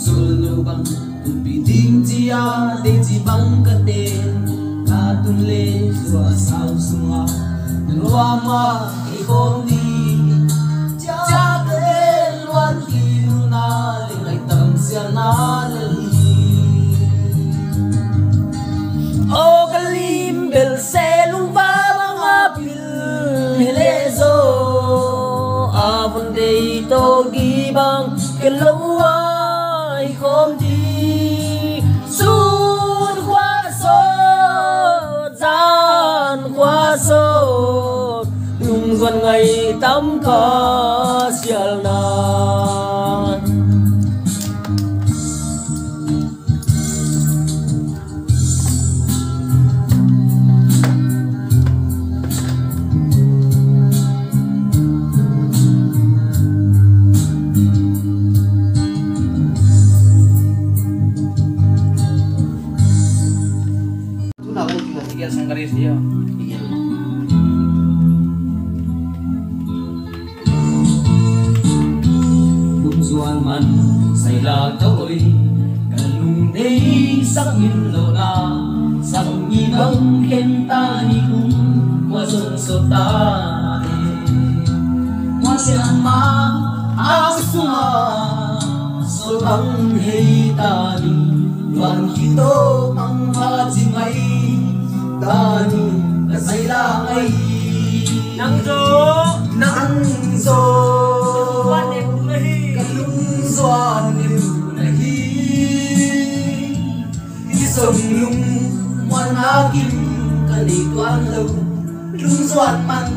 sul bang tu pi ding chia de chi bang ka te ka tun le so sao sunga lua ma ki khom di cha ke luan ki na le ngai tam sia na le o kalim bel se lung va mga pil helezo avon dei to gi bang ke lua ai khom di sun qua so gian qua so lung duan ngày tâm ca sial nan Sangkaris dia. Đúng duan man say la tôi kalung day sắc min lo na sắc ni bang khen ta ni kum qua sông so ta qua siang ma áo sunga so bang hey ta ni loan hito mang ha chi mai tani là say la ngay Nang zo quan em nahi kalung doan em nahi đi sông lung ngoan á kim cả đi toan lâu lung doan man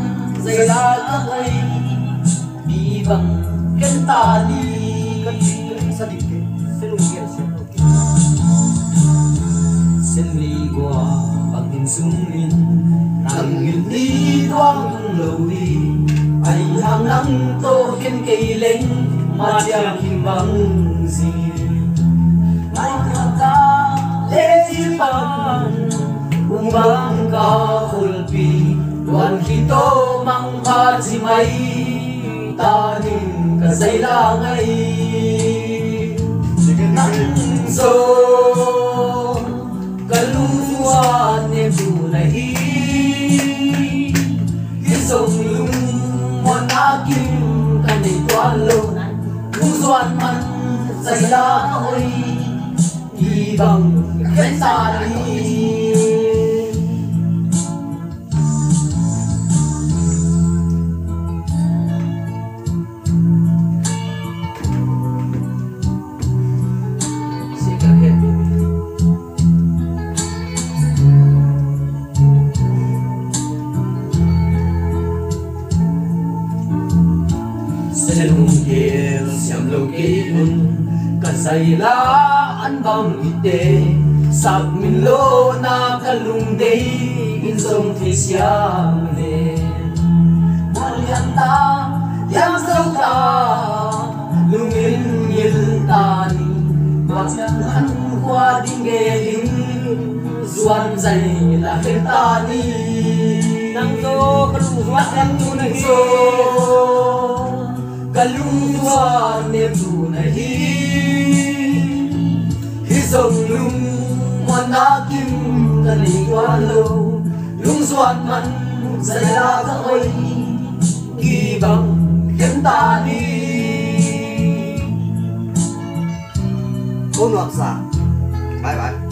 dây la các ấy đi bằng cái ta đi sa dikte selung kia sen đi qua bằng tình sung linh nắng nghìn đi đoan lâu đi anh hàng nắng tô khen cây lên mà chẳng hình bằng gì ngày ta lễ chi bằng cùng bằng ca khul pi đoàn khi tô mang pha chi mấy ta nhìn cả giây la ngay nắng gió kaluluan em dù này hi sông lung mon á kim cái này quan lâu lung doan man dày la ôi đi bằng khen ta đi lung kiel siam lo kiun ka sai la an bang ite sak min lo na kalung dei in song thi siam le malian ta yang sau ta lung in yil ta ni ma chang an kwa ding ge ling zuan zai la he ta ni nang to kalung ruat yang tu nahi kaluluan em dù này hi sông lung ngoan á kim ta đi qua lâu lung doan man dày la các ơi kỳ bằng khen ta đi Cô Ngọc Sa, bye bye.